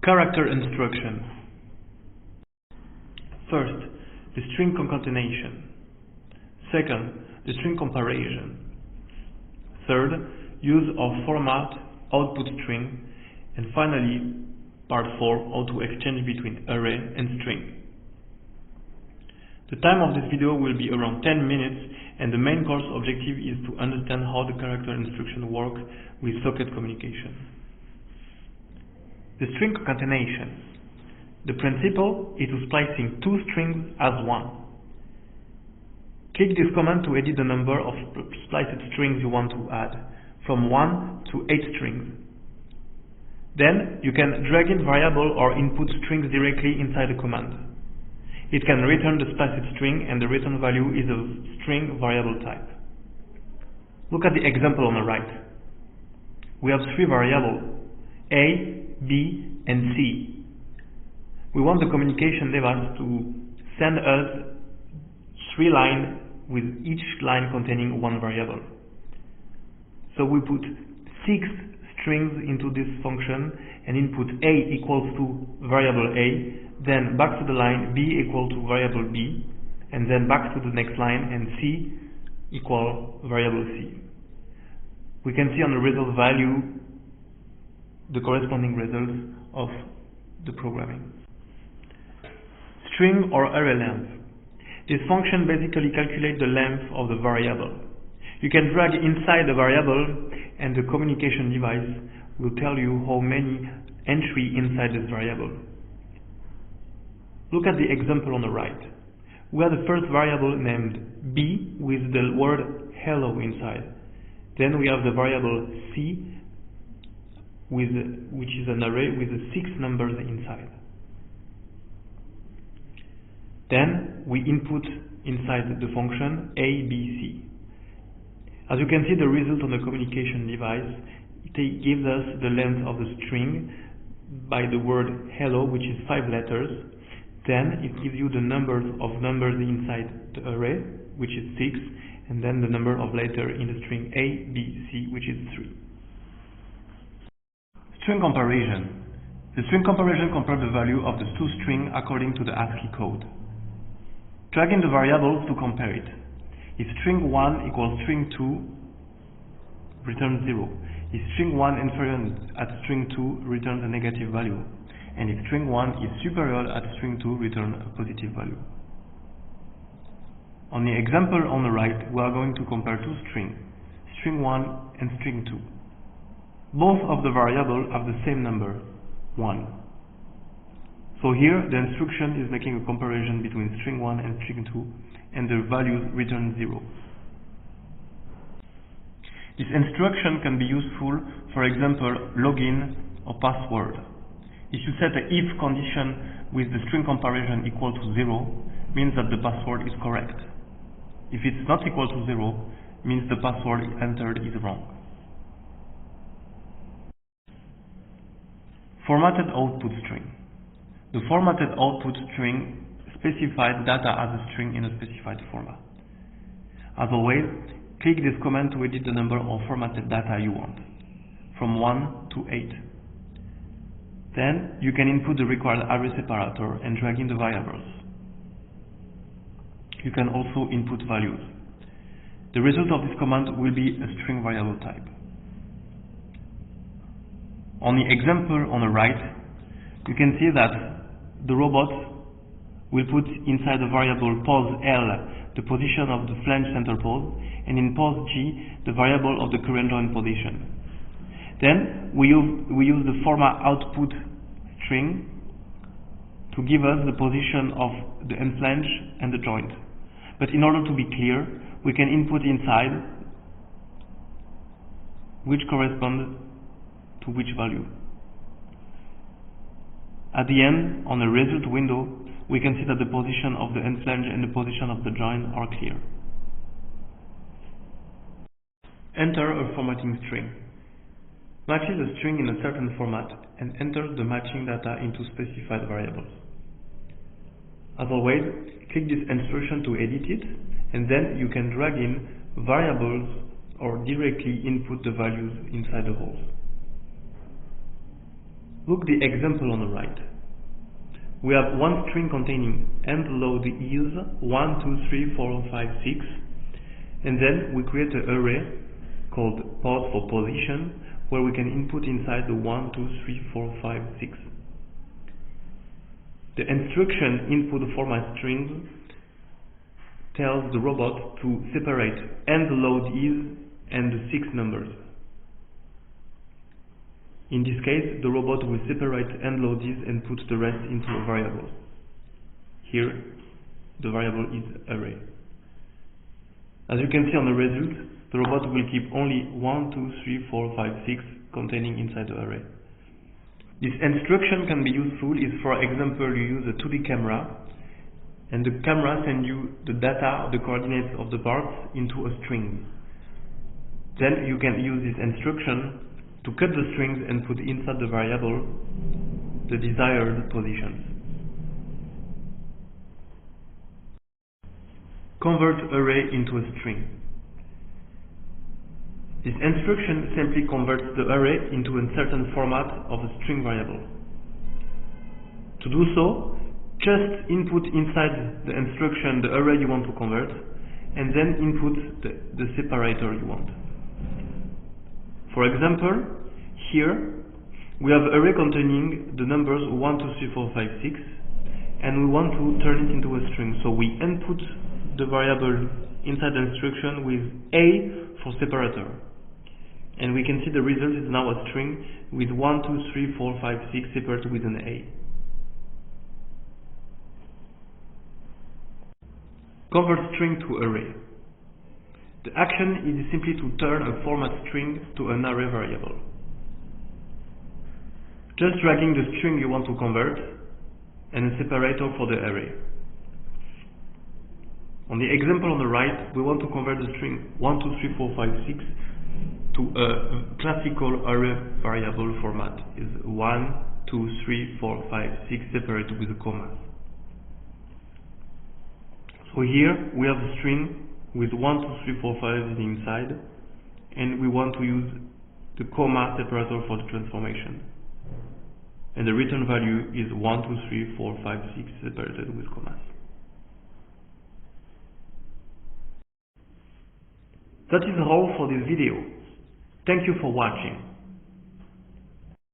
Character instruction. First, the string concatenation. Second, the string comparison. Third, use of format output string. And finally, part 4, how to exchange between array and string. The time of this video will be around 10 minutes, and the main course objective is to understand how the character instruction work with socket communication. The string concatenation. The principle is to splicing two strings as one. Click this command to edit the number of spliced strings you want to add, from 1 to 8 strings. Then you can drag in variable or input strings directly inside the command. It can return the spliced string, and the return value is a string variable type. Look at the example on the right. We have three variables, A, B, and C. We want the communication device to send us 3 lines with each line containing one variable. So we put 6 strings into this function and input A equals to variable A, then back to the line B equal to variable B, and then back to the next line and C equal variable C. We can see on the result value the corresponding results of the programming. String or array length. This function basically calculates the length of the variable. You can drag inside the variable, and the communication device will tell you how many entries inside this variable. Look at the example on the right. We have the first variable named B with the word hello inside. Then we have the variable C, which is an array with 6 numbers inside. Then we input inside the function A, B, C. As you can see, the result on the communication device, it gives us the length of the string by the word hello, which is 5 letters. Then it gives you the numbers of numbers inside the array, which is 6, and then the number of letters in the string A, B, C, which is 3. String comparison. The string comparison compares the value of the two strings according to the ASCII code. Drag in the variables to compare it. If string 1 equals string 2, return 0. If string 1 inferior at string 2, returns a negative value. And if string 1 is superior at string 2, return a positive value. On the example on the right, we are going to compare two strings, string 1 and string 2. Both of the variables have the same number, 1. So here, the instruction is making a comparison between string 1 and string 2, and the values return 0. This instruction can be useful, for example, login or password. If you set an if condition with the string comparison equal to 0, means that the password is correct. If it's not equal to 0, means the password entered is wrong. Formatted output string. The formatted output string specifies data as a string in a specified format. As always, click this command to edit the number of formatted data you want, from 1 to 8. Then you can input the required array separator and drag in the variables. You can also input values. The result of this command will be a string variable type. On the example on the right, you can see that the robot will put inside the variable pos L the position of the flange center pose, and in pos G the variable of the current joint position. Then we use the format output string to give us the position of the end flange and the joint. But in order to be clear, we can input inside which corresponds to which value. At the end, on the result window, we can see that the position of the end flange and the position of the joint are clear. Enter a formatting string. Matches a string in a certain format and enters the matching data into specified variables. As always, click this instruction to edit it, and then you can drag in variables or directly input the values inside the holes. Look the example on the right. We have one string containing end load is 1, 2, 3, 4, 5, 6, and then we create an array called pos for position, where we can input inside the 1, 2, 3, 4, 5, 6. The instruction input format string tells the robot to separate end load is and the 6 numbers. In this case, the robot will separate end load is and put the rest into a variable. Here, the variable is array. As you can see on the result, the robot will keep only 1, 2, 3, 4, 5, 6 containing inside the array. This instruction can be useful if, for example, you use a 2D camera and the camera sends you the data, the coordinates of the parts into a string. Then you can use this instruction to cut the strings and put inside the variable the desired positions. Convert array into a string. This instruction simply converts the array into a certain format of a string variable. To do so, just input inside the instruction the array you want to convert, and then input the separator you want. For example, here we have an array containing the numbers 1, 2, 3, 4, 5, 6, and we want to turn it into a string. So we input the variable inside the instruction with A for separator. And we can see the result is now a string with 1, 2, 3, 4, 5, 6 separated with an A. Convert string to array. The action is simply to turn a format string to an array variable. Just dragging the string you want to convert and a separator for the array. On the example on the right, we want to convert the string 1, 2, 3, 4, 5, 6 to a classical array variable format. Is 1, 2, 3, 4, 5, 6 separated with a comma. So here we have a string with 1, 2, 3, 4, 5 inside, and we want to use the comma separator for the transformation. And the return value is 1, 2, 3, 4, 5, 6 separated with commas. That is all for this video. Thank you for watching.